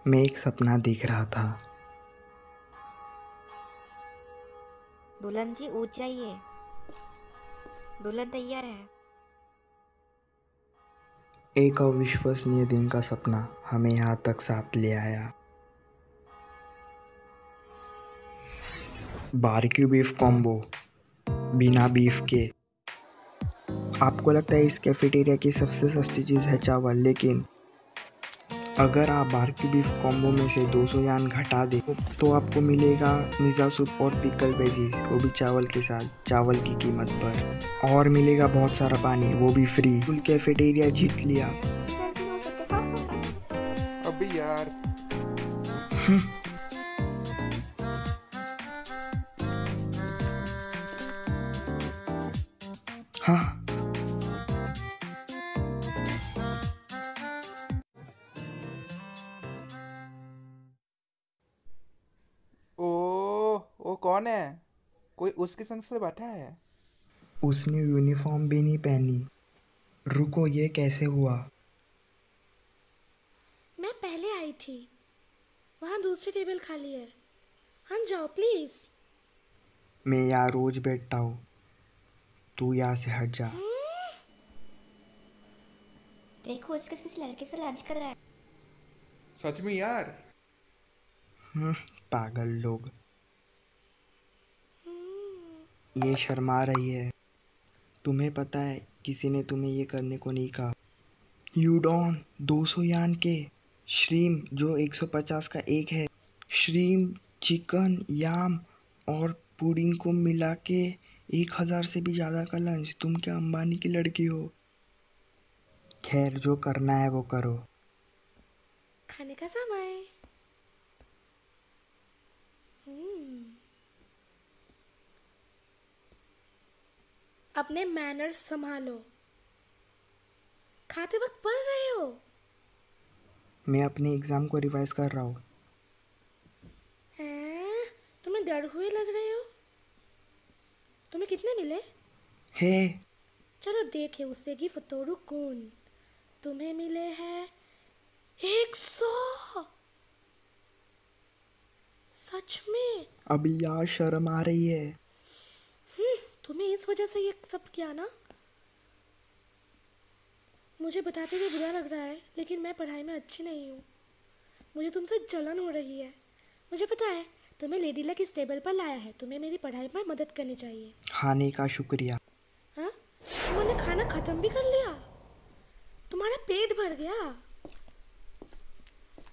मैं एक सपना देख रहा था। दुल्हन जी ऊंच जाइए, दुल्हन तैयार है। एक अविश्वसनीय दिन का सपना हमें यहाँ तक साथ ले आया। बारक्यू बीफ कॉम्बो बिना बीफ के। आपको लगता है इस कैफेटेरिया की सबसे सस्ती चीज़ है चावल, लेकिन अगर आप बारक्यू बीफ कॉम्बो में से 200 यान घटा दें तो आपको मिलेगा मिज़ा सूप और पिकल वेजीज, वो भी चावल के साथ, चावल की कीमत पर। और मिलेगा बहुत सारा पानी, वो भी फ्री। फुल कैफेटेरिया जीत लिया। सेल्फी हो सकते हाँ। अबे यार, हाँ, ओ कौन है? कोई उसके संग से बैठा है? उसने यूनिफॉर्म भी नहीं पहनी। रुको, ये कैसे हुआ? मैं पहले आई थी, वहाँ दूसरी टेबल खाली है। हाँ जाओ प्लीज। मैं यहाँ रोज बैठता हूँ, तू यहाँ से हट जा। देखो उसके किसी लड़के से लंच कर रहा है। सच में यार? पागल लोग। ये शर्मा रही है। तुम्हें पता है किसी ने तुम्हें ये करने को नहीं कहा। यूडॉन 200 यान के श्रीम जो 150 का एक है। श्रीम, चिकन, याम और पुडिंग को मिला के 1000 से भी ज़्यादा का लंच। तुम क्या अंबानी की लड़की हो? खैर, जो करना है वो करो। खाने का समय। अपने मैनर्स संभालो, खाते वक्त पढ़ रहे हो। मैं अपने एग्ज़ाम को रिवाइज कर रहा हूँ। हैं? तुम्हें डर हुए लग रहे हो। तुम्हें कितने मिले? हे, चलो देखे उससे की फतोरू कौन। तुम्हें मिले हैं 100। सच में? अभी यार शर्म आ रही है। तुम्हें इस वजह से ये सब किया ना? मुझे बताते हुए बुरा लग रहा है, लेकिन मैं पढ़ाई में अच्छी नहीं हूँ। मुझे तुमसे जलन हो रही है। मुझे पता है तुम्हें लेडी लक इस टेबल पर लाया है। तुम्हें मेरी पढ़ाई में मदद करनी चाहिए। खाने का शुक्रिया। हाँ, तुमने खाना खत्म भी कर लिया? तुम्हारा पेट भर गया?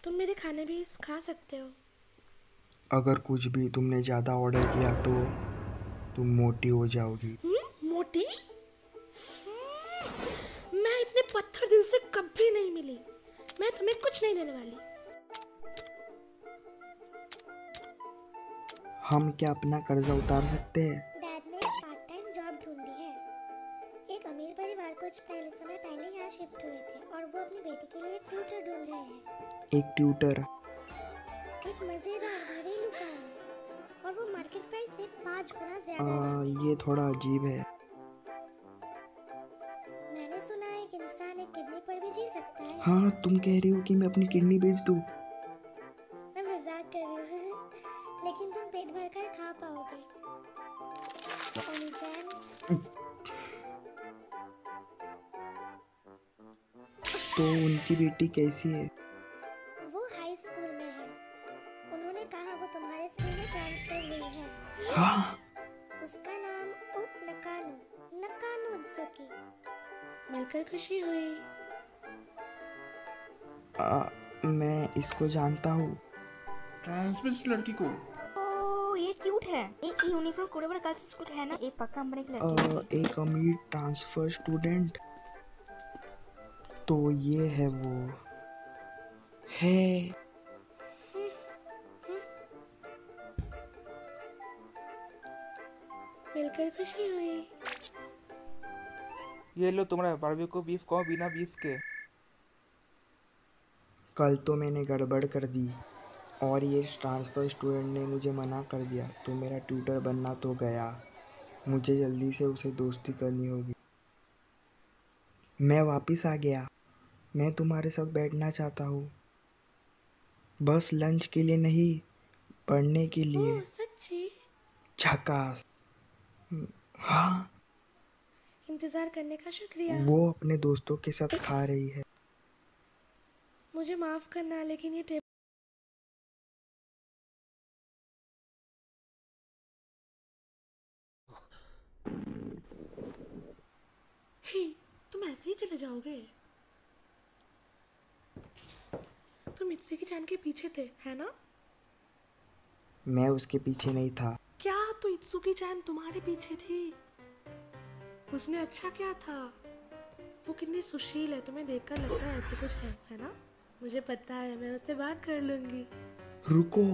तुम मेरे खाने भी खा सकते हो। अगर कुछ भी तुमने ज़्यादा ऑर्डर किया तो तुम मोटी हो जाओगी। मोटी? मैं इतने पत्थर दिल से कभी नहीं मिली। मैं तुम्हें कुछ नहीं देने वाली। हम क्या अपना कर्जा उतार सकते हैं? डैड ने एक पार्ट टाइम जॉब ढूंढी है। एक अमीर परिवार कुछ पहले समय पहले यहाँ शिफ्ट हुए थे और वो अपनी बेटी के लिए एक ट्यूटर ढूंढ रहे हैं। एक ट्यूटर? एक मजेदार घरेलू काम, और वो मार्केट प्राइस से 5 गुना ज्यादा देते हैं। ये थोड़ा अजीब है। मैंने सुना है एक इंसान एक किडनी पर भी जी सकता है। हाँ, तुम कह रही हो कि मैं अपनी किडनी बेच दूँ? मैं मजाक कर रही हूँ लेकिन तुम पेट भर कर खा पाओगे। ओनी-चैन, तो उनकी बेटी कैसी है? वो हाई स्कूल में है। उन्होंने कहा वो तुम्हारे स्कूल में ट्रांसफर हुई है। हाँ, उसका नाम उप नकानो उत्सुकी। मिलकर खुशी हुई। मैं इसको जानता हूँ। ट्रांसमिट लड़की को? ओ ये क्यूट है। एक यूनिफॉर्म कोड वाला गर्ल्स स्कूल है ना, एक पक्का अंबानी की लड़की होगी। एक अमीर ट्रांसफर स्टूडेंट। तो ये है वो है। मिलकर खुशी हुई। ये लो तुम्हारा बारबेक्यू बीफ कहो बिना बीफ के। कल तो मैंने गड़बड़ कर दी और ये ट्रांसफ़र स्टूडेंट ने मुझे मना कर दिया, तो मेरा ट्यूटर बनना तो गया। मुझे जल्दी से उसे दोस्ती करनी होगी। मैं वापस आ गया। मैं तुम्हारे साथ बैठना चाहता हूँ। बस लंच के लिए नहीं, पढ़ने के लिए। ओह सच्ची? झकास। हाँ, इंतज़ार करने का शुक्रिया। वो अपने दोस्तों के साथ खा रही है। मुझे माफ़ करना, लेकिन ये टेबल। ही, तुम ऐसे ही चले जाओगे? तुम इत्सी की जान के पीछे थे, है ना? मैं उसके पीछे नहीं था। क्या तो इत्सु की जान तुम्हारे पीछे थी? उसने अच्छा क्या था? वो कितनी सुशील है, तुम्हें देखकर लगता है ऐसे कुछ है ना? मुझे पता है, मैं उससे बात कर लूंगी। रुको,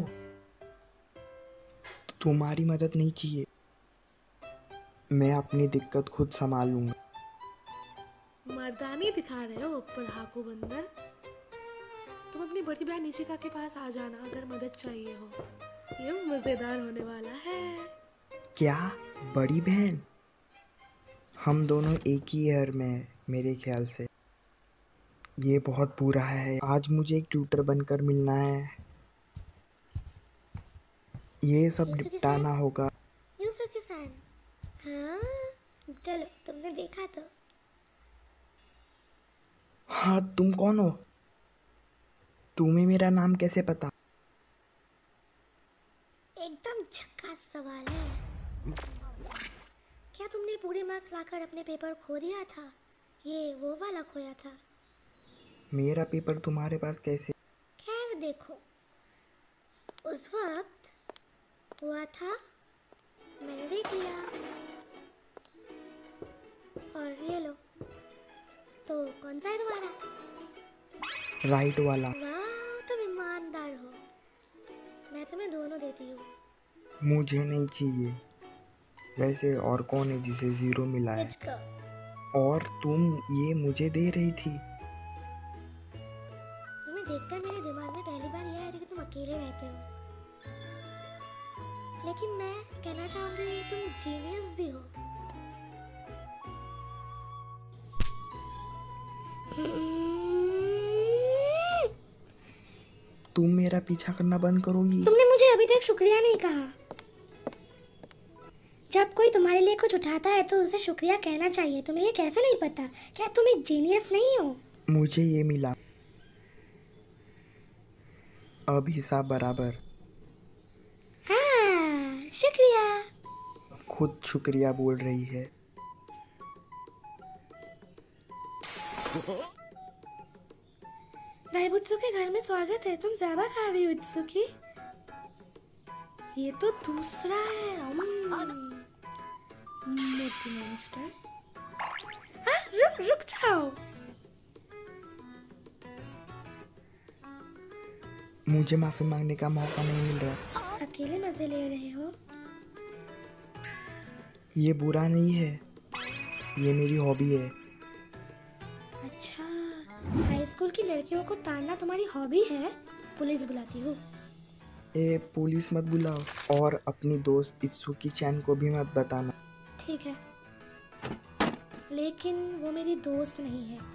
तुम्हारी मदद नहीं चाहिए, मैं अपनी दिक्कत खुद संभाल लूंगा। मर्दानी दिखा रहे हो पढ़ाकू बंदर। तुम अपनी बड़ी बहन निशिका के पास आ जाना अगर मदद चाहिए हो। ये मजेदार होने वाला है। क्या? बड़ी बहन? हम दोनों एक ही ईयर में हैं, मेरे ख्याल से। ये बहुत बुरा है, आज मुझे एक ट्यूटर बनकर मिलना है। ये सब यूसुकी-सान, निपटाना होगा। यूसुकी-सान। हाँ, चलो, तुमने देखा तो। हाँ, तुम कौन हो? तुम्हें मेरा नाम कैसे पता? एकदम झक्कास सवाल है। क्या तुमने पूरे मार्क्स लाकर अपने पेपर खो दिया था? ये वो वाला खोया था? मेरा पेपर तुम्हारे पास कैसे? खैर देखो, उस वक्त हुआ था, मैंने देख लिया। और ये लो, तो कौन सा है तुम्हारा? राइट वाला। वाह, तुम ईमानदार हो। मैं तुम्हें दोनों देती हूँ। मुझे नहीं चाहिए। वैसे और कौन है जिसे 0 मिला है? मुझको। और तुम ये मुझे दे रही थी। तुम्हें देखकर मेरे दिमाग में पहली बार यह आया था कि तुम अकेले रहते हो। लेकिन मैं कहना चाहूंगी तुम जीनियस भी हो। तुम मेरा पीछा करना बंद करोगी? तुमने मुझे अभी तक शुक्रिया नहीं कहा। जब कोई तुम्हारे लिए कुछ उठाता है तो उसे शुक्रिया कहना चाहिए। तुम्हें ये कैसे नहीं पता? क्या तुम एक जीनियस नहीं हो? मुझे ये मिला। अब हिसाब बराबर। हाँ, शुक्रिया। खुद शुक्रिया बोल रही है। दाइबुत्सु के घर में स्वागत है। तुम ज्यादा खा रही हो इत्सुकी। ये तो दूसरा है। मोटी मॉन्स्टर। हाँ, रुक जाओ। मुझे माफी मांगने का मौका नहीं मिल रहा। अकेले मजे ले रहे हो? ये बुरा नहीं है, ये मेरी हॉबी है। अच्छा, हाई स्कूल की लड़कियों को ताड़ना तुम्हारी हॉबी है? पुलिस बुलाती हो? ए, पुलिस मत बुलाओ, और अपनी दोस्त इत्सुकी चैन को भी मत बताना। ठीक है, लेकिन वो मेरी दोस्त नहीं है।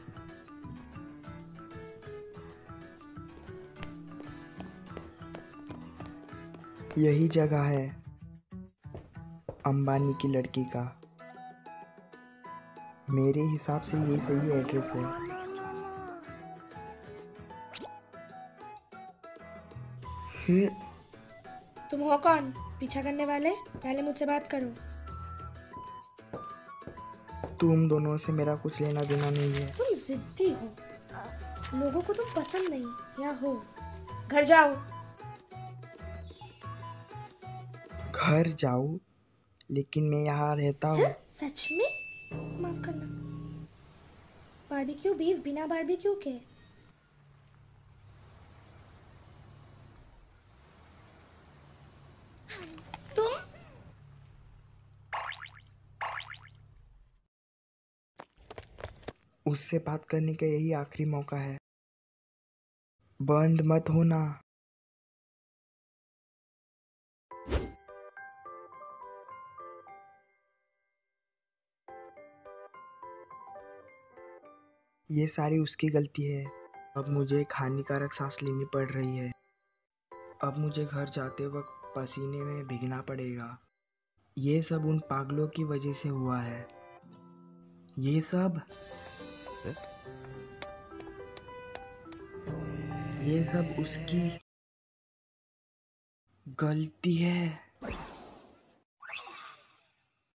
यही जगह है अंबानी की लड़की का। मेरे हिसाब से ये सही एड्रेस है। फिर तुम हो कौन? पीछा करने वाले? पहले मुझसे बात करो। तुम दोनों से मेरा कुछ लेना देना नहीं है। तुम जिद्दी हो। लोगों को तुम पसंद नहीं या हो। घर जाओ। घर जाऊँ? लेकिन मैं यहाँ रहता हूँ। सच में? माफ करना। बारबेक्यू बीफ बिना बारबेक्यू के? तुम? उससे बात करने का यही आखिरी मौका है। बंद मत होना। ये सारी उसकी गलती है। अब मुझे एक हानिकारक सांस लेनी पड़ रही है। अब मुझे घर जाते वक्त पसीने में भीगना पड़ेगा। ये सब उन पागलों की वजह से हुआ है। ये सब उसकी गलती है।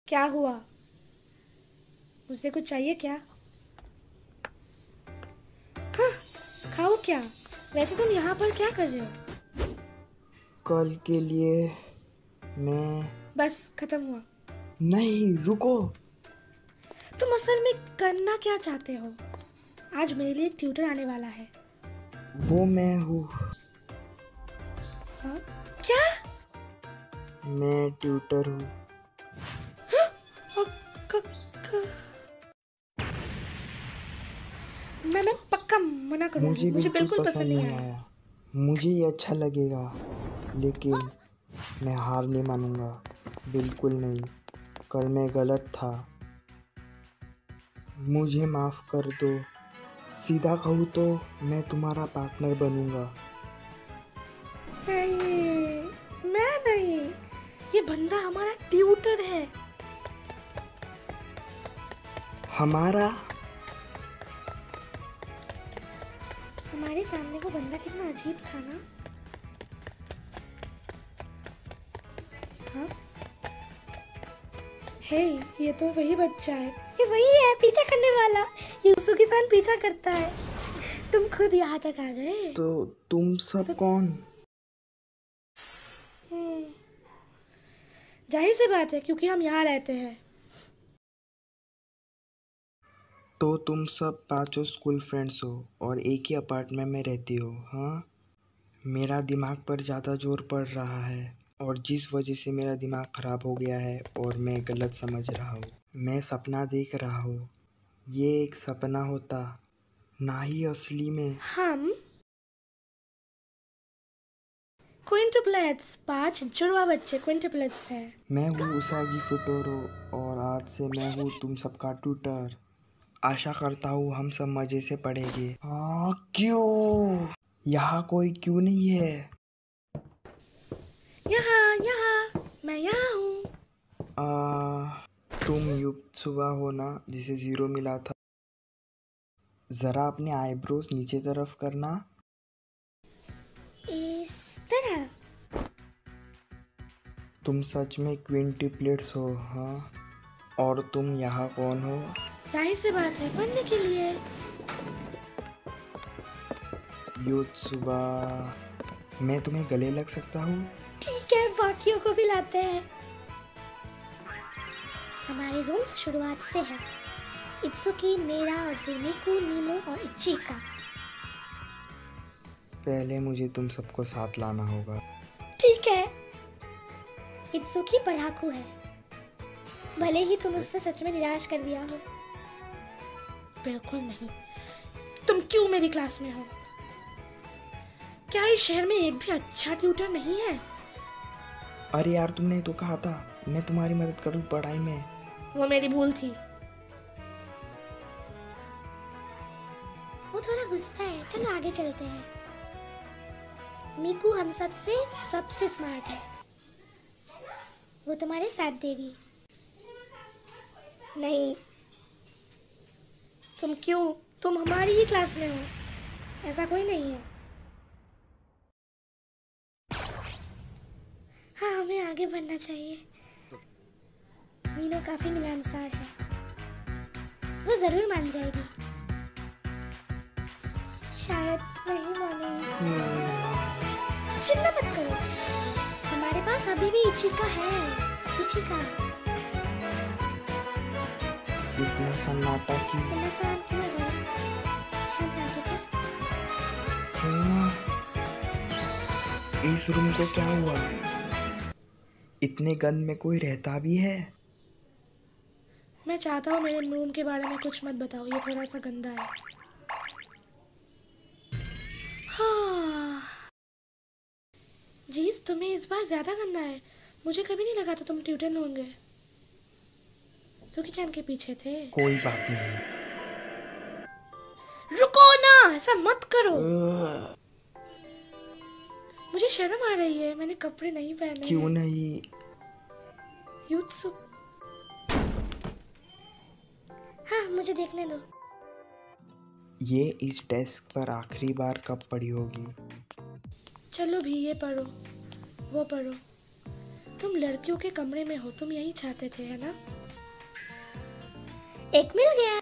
क्या हुआ? मुझसे कुछ चाहिए क्या? हाँ, खाओ क्या? वैसे तुम यहाँ पर क्या कर रहे हो? कल के लिए मैं... बस खत्म हुआ। नहीं, रुको। तुम असल में करना क्या चाहते हो? आज मेरे लिए एक ट्यूटर आने वाला है। वो मैं हूँ। हाँ? क्या? मैं ट्यूटर हूँ। मैं पक्का मना करूँगी। मुझे बिल्कुल पसंद नहीं आया। मुझे ये अच्छा लगेगा, लेकिन मैं हार नहीं मानूंगा। बिल्कुल नहीं। कल मैं गलत था। मुझे माफ़ कर दो। सीधा कहूँ तो मैं तुम्हारा पार्टनर बनूंगा। नहीं, मैं नहीं। ये बंदा हमारा ट्यूटर है। हमारा? हमारे सामने वो बंदा कितना अजीब था ना? हाँ? हे, ये तो वही बच्चा है। ये वही है पीछा करने वाला। यूसु के साथ पीछा करता है। तुम खुद यहाँ तक आ गए। तो तुम सब कौन? जाहिर सी बात है, क्योंकि हम यहाँ रहते हैं। तो तुम सब पांचों स्कूल फ्रेंड्स हो और एक ही अपार्टमेंट में रहती हो, हाँ? मेरा दिमाग पर ज़्यादा जोर पड़ रहा है और जिस वजह से मेरा दिमाग ख़राब हो गया है और मैं गलत समझ रहा हूँ। मैं सपना देख रहा हूँ। ये एक सपना होता, ना ही असली में। हम क्विंटुप्लेट्स, 5 जुड़वा बच्चे क्विंटुप्लेट्स है। मैं हूँ उसागी फुटोरो और आज से मैं हूँ तुम सबका ट्यूटर। आशा करता हूँ हम सब मज़े से पढ़ेंगे। हाँ, क्यों? यहाँ कोई क्यों नहीं है? यहाँ मैं यहाँ हूँ। तुम युत्सुबा हो ना, जिसे 0 मिला था? ज़रा अपने आईब्रोज नीचे तरफ करना। इस तरह। तुम सच में क्विंटुप्लेट्स हो, हाँ? और तुम यहाँ कौन हो? जाहिर सी बात है, पढ़ने के लिए। युत्सुबा, मैं तुम्हें गले लग सकता हूँ? ठीक है, बाकियों को भी लाते हैं। हमारे रूम्स शुरुआत से है। इत्सुकी, मेरा और फिर मिकू, नीमो और इचिका। पहले मुझे तुम सबको साथ लाना होगा। ठीक है। इत्सुकी पढ़ाकू है, भले ही तुम उससे सच में निराश कर दिया हो। बिल्कुल नहीं। तुम क्यों मेरी क्लास में हो? क्या इस शहर में एक भी अच्छा ट्यूटर नहीं है? अरे यार, तुमने तो कहा था मैं तुम्हारी मदद करूँ पढ़ाई में। वो मेरी भूल थी। वो थोड़ा गुस्सा है। चलो आगे चलते हैं। मिकू हम सबसे स्मार्ट है। वो तुम्हारे साथ देगी। नहीं। तुम क्यों? तुम हमारी ही क्लास में हो। ऐसा कोई नहीं है। हाँ, हमें आगे बढ़ना चाहिए। नीनो काफी मिलनसार है। वो जरूर मान जाएगी। शायद नहीं मानेगी। चिंता मत करो, हमारे पास अभी भी इचिका है। इचिका, इतना सन्नाटा क्यों? इतना शांत क्यों हो गए? शांत रहो, ठीक है? हाँ, इस रूम को क्या हुआ? इतने गंद में कोई रहता भी है? मैं चाहता हूँ मेरे रूम के बारे में कुछ मत बताओ, ये थोड़ा सा गंदा है। हाँ। जीस, तुम्हें इस बार ज्यादा गंदा है। मुझे कभी नहीं लगा था तुम ट्यूटर होंगे। सुकी-चान के पीछे थे। कोई बात नहीं। रुको ना, ऐसा मत करो। मुझे शर्म आ रही है, मैंने कपड़े नहीं पहने क्यों हैं। नहीं? युत्सु, हाँ मुझे देखने दो। ये इस डेस्क पर आखिरी बार कब पड़ी होगी? चलो भी ये पढ़ो, वो पढ़ो। तुम लड़कियों के कमरे में हो, तुम यही चाहते थे, है ना? एक मिल गया।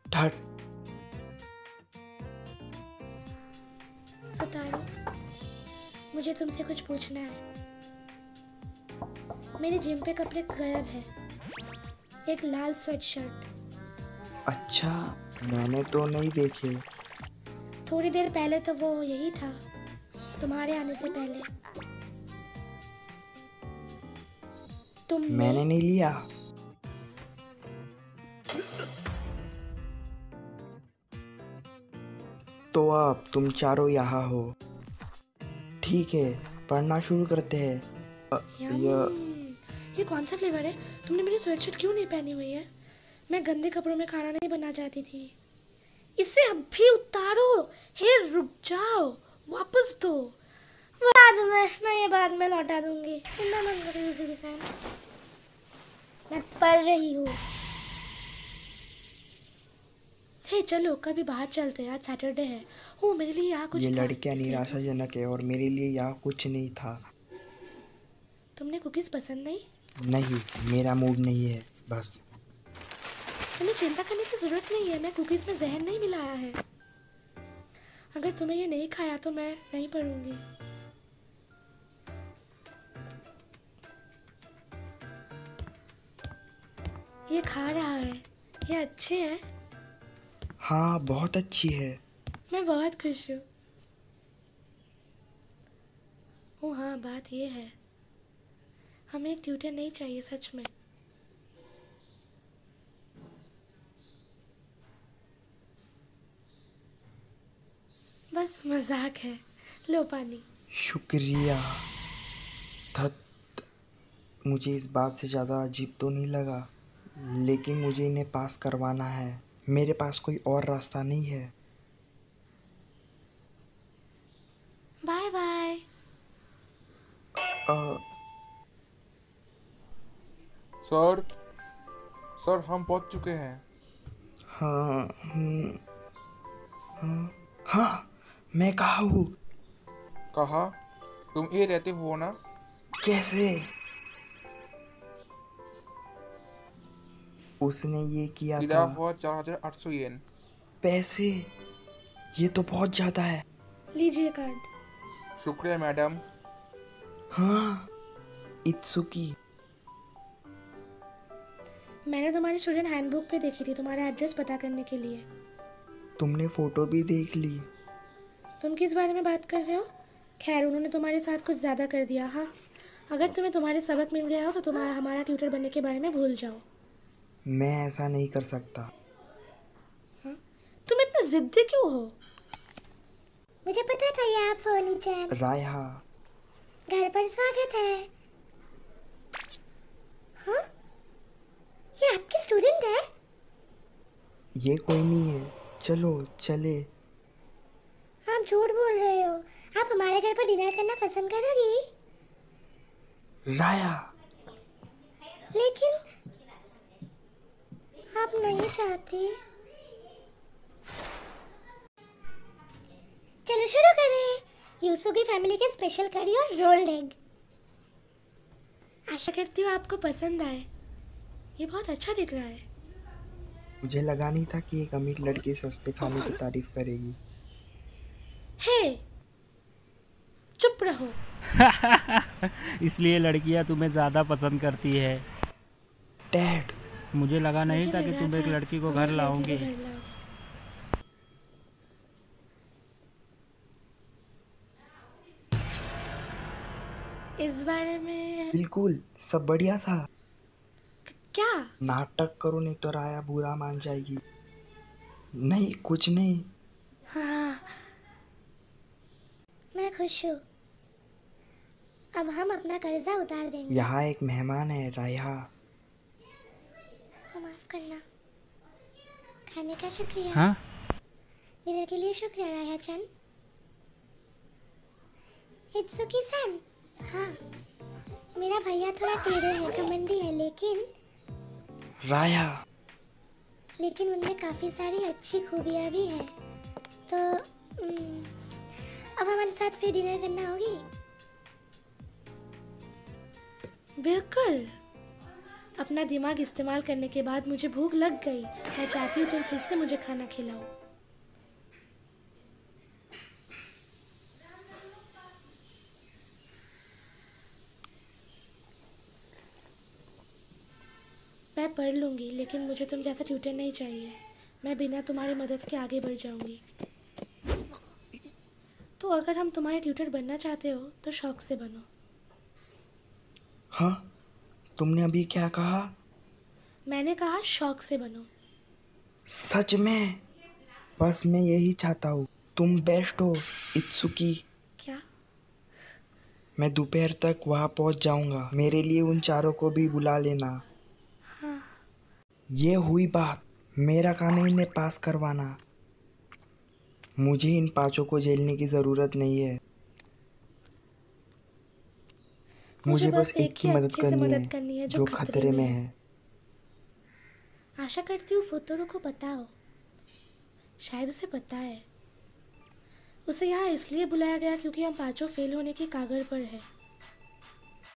ठट। फुतारो, मुझे तुमसे कुछ पूछना है। मेरे जिम पे कपड़े गायब है, एक लाल स्वेट शर्ट। अच्छा, मैंने तो नहीं देखे। थोड़ी देर पहले तो वो यही था, तुम्हारे आने से पहले। तुमने मैंने नहीं लिया। तो अब तुम चारों यहाँ हो। ठीक है, पढ़ना शुरू करते हैं। ये कौन सा फ्लेवर है? तुमने मेरी स्वेटशर्ट क्यों नहीं पहनी हुई है? मैं गंदे कपड़ों में खाना नहीं बनना चाहती थी। इसे अभी उतारो। हे रुक जाओ, वापस दो। बाद में, मैं ये बाद में लौटा दूंगी। चिंता मत करो यूज़ुकी-सान, मैं पढ़ रही हूँ। हे चलो कभी बाहर चलते हैं, आज सैटरडे है। ओ मेरे लिए यहाँ कुछ ये था, लड़कियाँ इसलिए। निराशाजनक है और मेरे लिए यहाँ कुछ नहीं था। तुमने कुकीज पसंद नहीं? नहीं, मेरा मूड नहीं है, बस। तुम्हें चिंता करने की जरूरत नहीं है, मैं कुकीज में जहर नहीं मिलाया है। अगर तुम्हें ये नहीं खाया तो मैं नहीं पढ़ूंगी। ये खा रहा है, ये अच्छे है। हाँ, बहुत अच्छी है। मैं बहुत खुश हूँ। ओ हाँ, बात ये है, हमें एक ट्यूटर नहीं चाहिए सच में। बस मजाक है, लो पानी। शुक्रिया। धत, मुझे इस बात से ज़्यादा अजीब तो नहीं लगा, लेकिन मुझे इन्हें पास करवाना है। मेरे पास कोई और रास्ता नहीं है। Bye bye. सर, सर हम पहुंच चुके हैं। हाँ, हाँ, मैं कहाँ हूँ? कहा? तुम ये रहते हो ना? कैसे? उसने ये किया गिरा था। हुआ 4800 येन। पैसे? ये तो बहुत ज़्यादा है। लीजिए कार्ड। शुक्रिया मैडम। हाँ, इत्सुकी। मैंने तुम्हारी स्टूडेंट हैंडबुक पे देखी थी, तुम्हारा एड्रेस पता करने के लिए। तुमने फोटो भी देख ली? तुम किस बारे में बात कर रहे हो? खैर, उन्होंने तुम्हारे साथ कुछ ज़्यादा कर दिया। हाँ, अगर तुम्हें तुम्हारे सबक मिल गया हो तो तुम्हारा हमारा ट्यूटर बनने के बारे में भूल जाओ। मैं ऐसा नहीं कर सकता। हाँ? तुम इतना जिद्दी क्यों हो? मुझे पता था ये आप हो नीचान। रायहा, घर पर स्वागत है। हाँ? ये आपकी स्टूडेंट है? ये कोई नहीं है। चलो चले। आप झूठ बोल रहे हो। आप हमारे घर पर डिनर करना पसंद करोगी? राया, लेकिन आप नहीं चाहती। चलो शुरू करें। यूसुकी फैमिली के स्पेशल करी और रोल्ड एग। आशा करती हूँ आपको पसंद आए, ये बहुत अच्छा दिख रहा है। मुझे लगा नहीं था कि एक अमीर लड़की सस्ते खाने की तारीफ करेगी। हे, चुप रहो। इसलिए लड़कियां तुम्हें ज़्यादा पसंद करती है। डैड, मुझे लगा नहीं मुझे था कि लगा तुम एक था लड़की को तुम घर एक लड़की को लाओगे। घर लाओगे। इस बारे में बिल्कुल सब बढ़िया था। क्या? नाटक करो नहीं तो राया बुरा मान जाएगी। नहीं, कुछ नहीं। हाँ, मैं खुश हूँ। अब हम अपना कर्जा उतार देंगे। यहाँ एक मेहमान है, राया। माफ करना। खाने का शुक्रिया। हाँ? डिनर के लिए शुक्रिया राया-chan। इत्सुकी-सान, हाँ, मेरा भैया थोड़ा टेढ़े है, घमंडी है, राया, लेकिन उनमें काफ़ी सारी अच्छी खूबियाँ भी हैं। तो अब हमारे साथ फिर डिनर करना होगी। बिल्कुल। अपना दिमाग इस्तेमाल करने के बाद मुझे भूख लग गई। मैं चाहती हूँ तुम फिर से मुझे खाना खिलाओ। मैं पढ़ लूँगी, लेकिन मुझे तुम जैसा ट्यूटर नहीं चाहिए। मैं बिना तुम्हारी मदद के आगे बढ़ जाऊँगी। तो अगर हम तुम्हारे ट्यूटर बनना चाहते हो तो शौक से बनो। हाँ, तुमने अभी क्या कहा? मैंने कहा शौक से बनो। सच में? बस मैं यही चाहता हूँ। तुम बेस्ट हो इत्सुकी। क्या? मैं दोपहर तक वहाँ पहुँच जाऊँगा। मेरे लिए उन चारों को भी बुला लेना। हाँ। ये हुई बात। मेरा काम है इन्हें पास करवाना। मुझे इन पांचों को झेलने की ज़रूरत नहीं है। मुझे बस एक की मदद अच्छे से मदद करनी है जो खतरे में है। आशा करती हूँ फुतोरू को पता हो। शायद उसे पता है। उसे यहाँ इसलिए बुलाया गया क्योंकि हम पांचों फेल होने की कागड़ पर है।